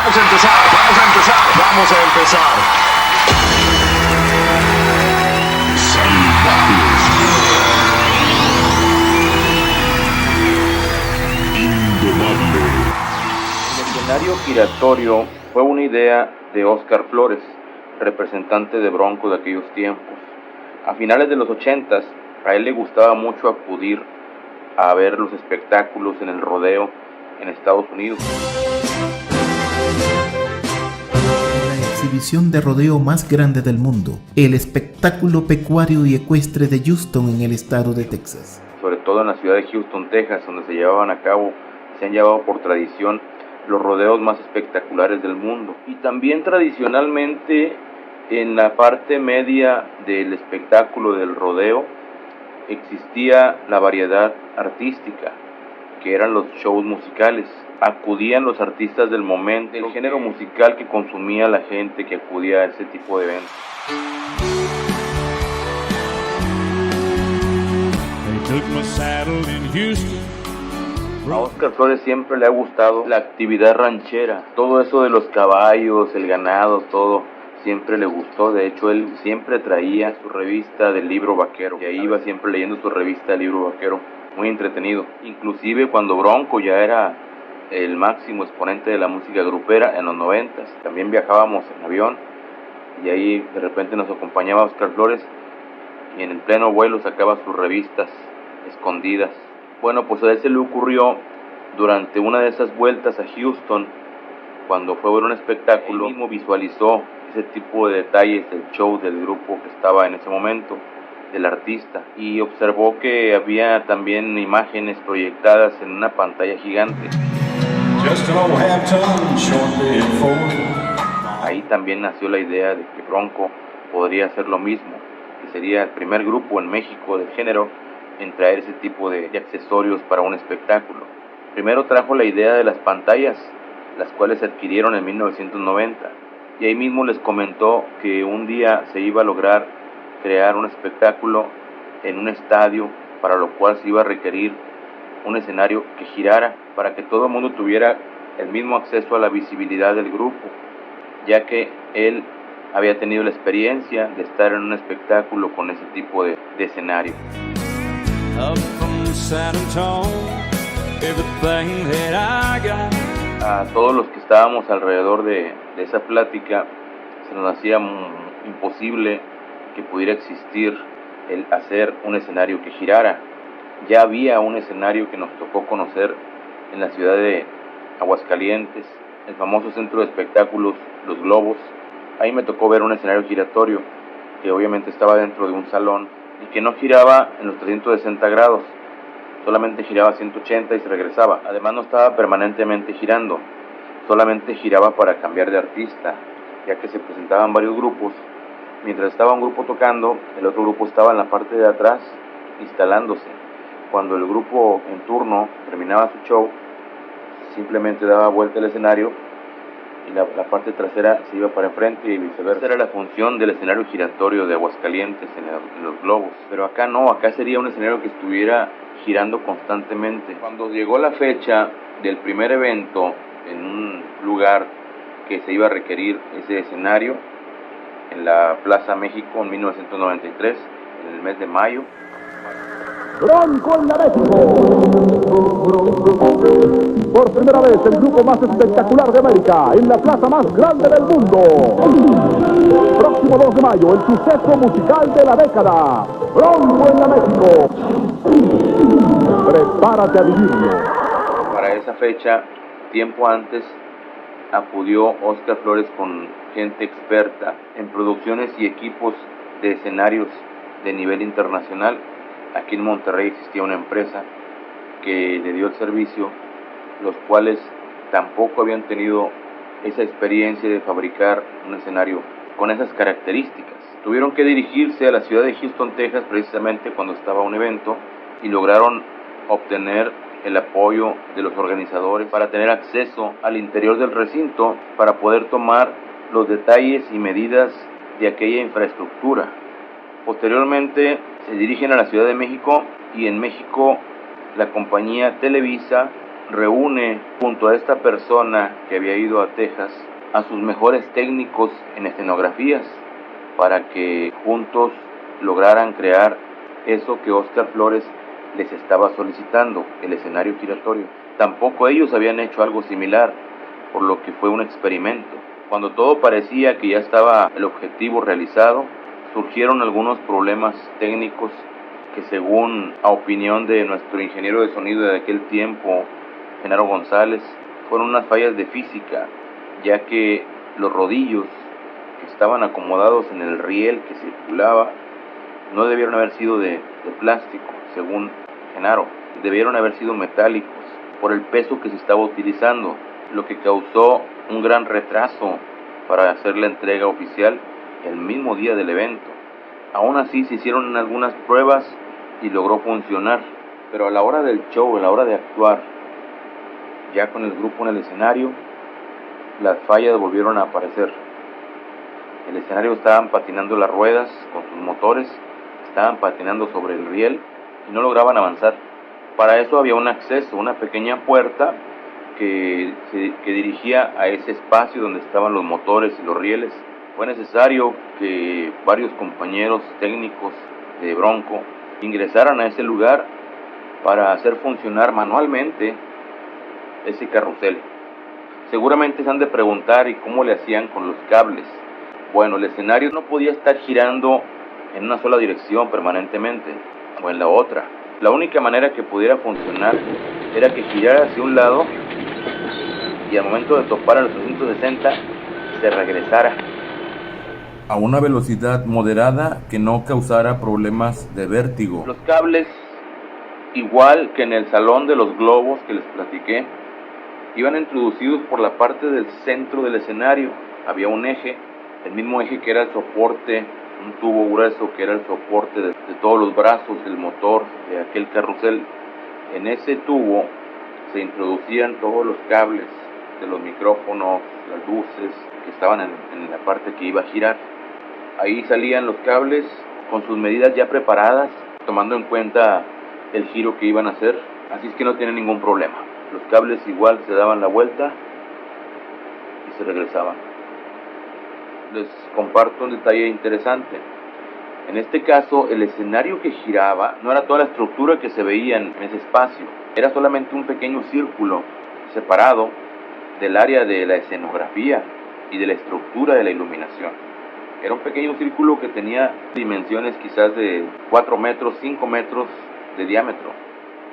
Vamos a empezar. El escenario giratorio fue una idea de Óscar Flores, representante de Bronco de aquellos tiempos. A finales de los 80s, a él le gustaba mucho acudir a ver los espectáculos en el rodeo en Estados Unidos. La exhibición de rodeo más grande del mundo, el espectáculo pecuario y ecuestre de Houston en el estado de Texas. Sobre todo en la ciudad de Houston, Texas, donde se llevaban a cabo, se han llevado por tradición los rodeos más espectaculares del mundo. Y también tradicionalmente en la parte media del espectáculo del rodeo existía la variedad artística, que eran los shows musicales. Acudían los artistas del momento, el género musical que consumía la gente que acudía a ese tipo de eventos. A Óscar Flores siempre le ha gustado la actividad ranchera, todo eso de los caballos, el ganado, todo siempre le gustó. De hecho, él siempre traía su revista del libro vaquero, y ahí iba siempre leyendo su revista del libro vaquero, muy entretenido. Inclusive cuando Bronco ya era el máximo exponente de la música grupera en los 90s, también viajábamos en avión y ahí de repente nos acompañaba Óscar Flores y en el pleno vuelo sacaba sus revistas escondidas. Bueno, pues a él se le ocurrió durante una de esas vueltas a Houston, cuando fue a ver un espectáculo, él mismo visualizó ese tipo de detalles del show del grupo que estaba en ese momento, del artista, y observó que había también imágenes proyectadas en una pantalla gigante. Ahí también nació la idea de que Bronco podría hacer lo mismo, que sería el primer grupo en México del género en traer ese tipo de accesorios para un espectáculo. Primero trajo la idea de las pantallas, las cuales se adquirieron en 1990, y ahí mismo les comentó que un día se iba a lograr crear un espectáculo en un estadio, para lo cual se iba a requerir un escenario que girara para que todo el mundo tuviera el mismo acceso a la visibilidad del grupo, ya que él había tenido la experiencia de estar en un espectáculo con ese tipo de escenario. A todos los que estábamos alrededor de esa plática se nos hacía imposible que pudiera existir el hacer un escenario que girara. Ya había un escenario que nos tocó conocer en la ciudad de Aguascalientes, el famoso centro de espectáculos Los Globos. Ahí me tocó ver un escenario giratorio que obviamente estaba dentro de un salón y que no giraba en los 360 grados, solamente giraba 180 y se regresaba. Además no estaba permanentemente girando, solamente giraba para cambiar de artista, ya que se presentaban varios grupos. Mientras estaba un grupo tocando, el otro grupo estaba en la parte de atrás instalándose. Cuando el grupo en turno terminaba su show, simplemente daba vuelta el escenario y la parte trasera se iba para enfrente y viceversa. Esa era la función del escenario giratorio de Aguascalientes en los Globos. Pero acá no, acá sería un escenario que estuviera girando constantemente. Cuando llegó la fecha del primer evento en un lugar que se iba a requerir ese escenario, en la Plaza México en 1993, en el mes de mayo. Bronco en la México. Por primera vez el grupo más espectacular de América en la plaza más grande del mundo. Próximo 2 de mayo, el suceso musical de la década. Bronco en la México. Prepárate a vivirlo. Para esa fecha, tiempo antes, acudió Óscar Flores con gente experta en producciones y equipos de escenarios de nivel internacional. Aquí en Monterrey existía una empresa que le dio el servicio, los cuales tampoco habían tenido esa experiencia de fabricar un escenario con esas características. Tuvieron que dirigirse a la ciudad de Houston, Texas, precisamente cuando estaba un evento, y lograron obtener el apoyo de los organizadores para tener acceso al interior del recinto para poder tomar los detalles y medidas de aquella infraestructura. Posteriormente se dirigen a la Ciudad de México y en México la compañía Televisa reúne junto a esta persona que había ido a Texas a sus mejores técnicos en escenografías para que juntos lograran crear eso que Óscar Flores les estaba solicitando, el escenario giratorio. Tampoco ellos habían hecho algo similar, por lo que fue un experimento. Cuando todo parecía que ya estaba el objetivo realizado, surgieron algunos problemas técnicos que, según a opinión de nuestro ingeniero de sonido de aquel tiempo, Genaro González, fueron unas fallas de física, ya que los rodillos que estaban acomodados en el riel que circulaba no debieron haber sido de plástico, según Genaro, debieron haber sido metálicos por el peso que se estaba utilizando, lo que causó un gran retraso para hacer la entrega oficial el mismo día del evento. Aún así se hicieron algunas pruebas y logró funcionar, pero a la hora del show, a la hora de actuar, ya con el grupo en el escenario, las fallas volvieron a aparecer. El escenario estaban patinando las ruedas con sus motores, estaban patinando sobre el riel y no lograban avanzar. Para eso había un acceso, una pequeña puerta que dirigía a ese espacio donde estaban los motores y los rieles. Fue necesario que varios compañeros técnicos de Bronco ingresaran a ese lugar para hacer funcionar manualmente ese carrusel. Seguramente se han de preguntar, ¿y cómo le hacían con los cables? Bueno, el escenario no podía estar girando en una sola dirección permanentemente, o en la otra. La única manera que pudiera funcionar era que girara hacia un lado y al momento de topar a los 360 se regresara a una velocidad moderada que no causara problemas de vértigo. Los cables, igual que en el salón de los globos que les platiqué, iban introducidos por la parte del centro del escenario. Había un eje, el mismo eje que era el soporte, un tubo grueso que era el soporte de todos los brazos del motor de aquel carrusel. En ese tubo se introducían todos los cables de los micrófonos, las luces que estaban en la parte que iba a girar. Ahí salían los cables con sus medidas ya preparadas, tomando en cuenta el giro que iban a hacer, así es que no tienen ningún problema. Los cables igual se daban la vuelta y se regresaban. Les comparto un detalle interesante. En este caso, el escenario que giraba no era toda la estructura que se veía en ese espacio, era solamente un pequeño círculo separado del área de la escenografía y de la estructura de la iluminación. Era un pequeño círculo que tenía dimensiones quizás de 4 metros, 5 metros de diámetro.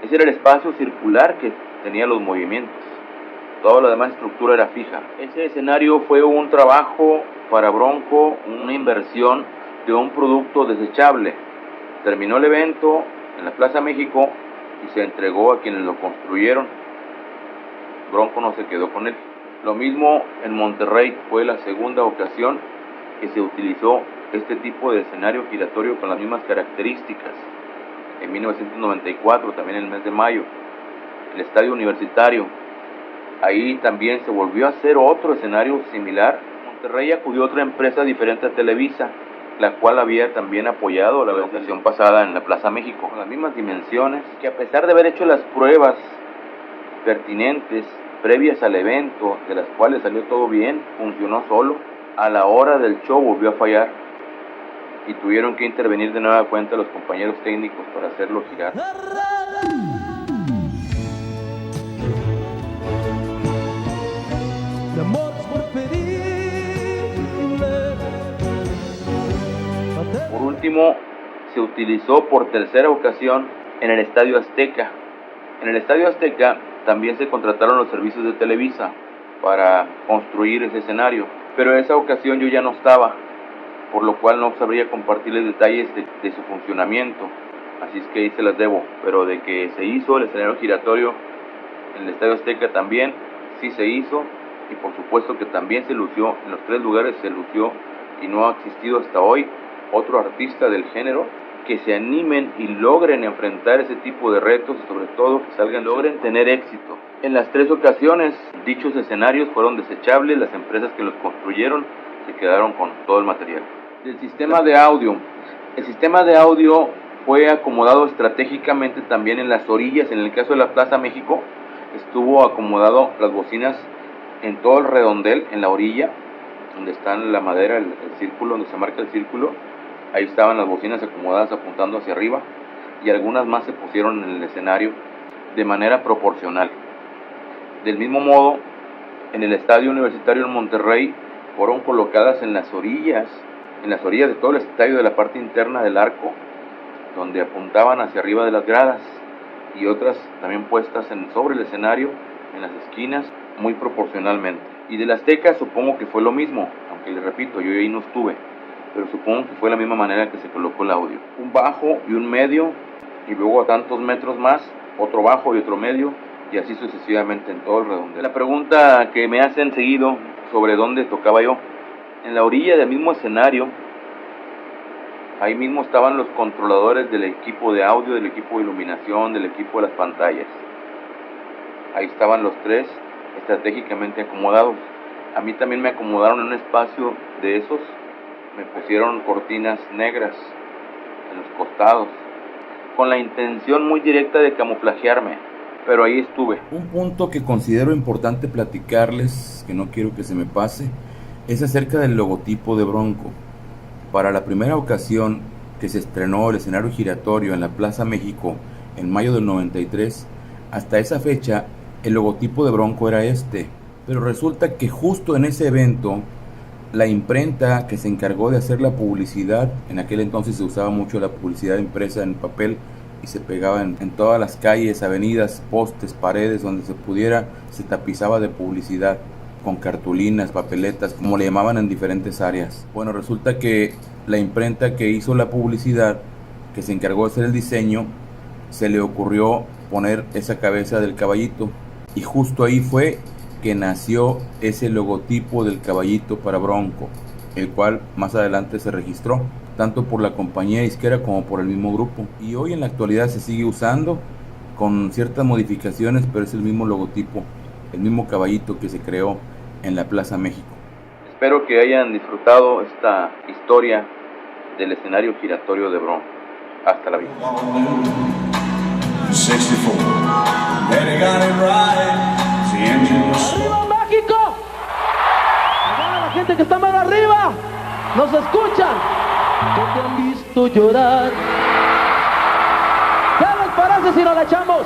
Ese era el espacio circular que tenía los movimientos. Toda la demás estructura era fija. Ese escenario fue un trabajo para Bronco, una inversión de un producto desechable. Terminó el evento en la Plaza México y se entregó a quienes lo construyeron. Bronco no se quedó con él. Lo mismo en Monterrey, fue la segunda ocasión que se utilizó este tipo de escenario giratorio con las mismas características. En 1994, también en el mes de mayo, el Estadio Universitario. Ahí también se volvió a hacer otro escenario similar. Monterrey acudió a otra empresa diferente a Televisa, la cual había también apoyado la ocasión pasada en la Plaza México, con las mismas dimensiones, que a pesar de haber hecho las pruebas pertinentes previas al evento, de las cuales salió todo bien, funcionó solo. A la hora del show volvió a fallar y tuvieron que intervenir de nueva cuenta los compañeros técnicos para hacerlo girar. Por último, se utilizó por tercera ocasión en el Estadio Azteca. En el Estadio Azteca también se contrataron los servicios de Televisa para construir ese escenario, pero en esa ocasión yo ya no estaba, por lo cual no sabría compartirles detalles de su funcionamiento, así es que ahí se las debo, pero de que se hizo el escenario giratorio en el Estadio Azteca también, sí se hizo, y por supuesto que también se lució, en los 3 lugares se lució, y no ha existido hasta hoy otro artista del género que se animen y logren enfrentar ese tipo de retos, y sobre todo que salgan, logren tener éxito. En las 3 ocasiones, dichos escenarios fueron desechables, las empresas que los construyeron se quedaron con todo el material. El sistema de audio fue acomodado estratégicamente también en las orillas. En el caso de la Plaza México, estuvo acomodado las bocinas en todo el redondel, en la orilla, donde está la madera, el círculo, donde se marca el círculo. Ahí estaban las bocinas acomodadas apuntando hacia arriba, y algunas más se pusieron en el escenario de manera proporcional. Del mismo modo, en el Estadio Universitario en Monterrey fueron colocadas en las orillas de todo el estadio, de la parte interna del arco, donde apuntaban hacia arriba de las gradas, y otras también puestas sobre el escenario, en las esquinas, muy proporcionalmente. Y del Azteca supongo que fue lo mismo, aunque les repito, yo ahí no estuve, pero supongo que fue la misma manera que se colocó el audio. Un bajo y un medio, y luego a tantos metros más, otro bajo y otro medio, y así sucesivamente en todo el redondel. La pregunta que me hacen seguido sobre dónde tocaba yo, en la orilla del mismo escenario, ahí mismo estaban los controladores del equipo de audio, del equipo de iluminación, del equipo de las pantallas. Ahí estaban los tres estratégicamente acomodados. A mí también me acomodaron en un espacio de esos, me pusieron cortinas negras en los costados, con la intención muy directa de camuflajearme, pero ahí estuve. Un punto que considero importante platicarles, que no quiero que se me pase, es acerca del logotipo de Bronco. Para la primera ocasión que se estrenó el escenario giratorio en la Plaza México en mayo del 93, hasta esa fecha el logotipo de Bronco era este, pero resulta que justo en ese evento la imprenta que se encargó de hacer la publicidad, en aquel entonces se usaba mucho la publicidad impresa en papel y se pegaba en todas las calles, avenidas, postes, paredes, donde se pudiera, se tapizaba de publicidad con cartulinas, papeletas, como le llamaban en diferentes áreas. Bueno, resulta que la imprenta que hizo la publicidad, que se encargó de hacer el diseño, se le ocurrió poner esa cabeza del caballito, y justo ahí fue que nació ese logotipo del caballito para Bronco, el cual más adelante se registró tanto por la compañía disquera como por el mismo grupo, y hoy en la actualidad se sigue usando con ciertas modificaciones, pero es el mismo logotipo, el mismo caballito que se creó en la Plaza México. Espero que hayan disfrutado esta historia del escenario giratorio de Bronco. Hasta la vista. 64. They got it right. The engine was ¡Arriba México! Allá la gente que está más arriba nos escuchan, que te han visto llorar. ¿Qué les parece si nos la echamos?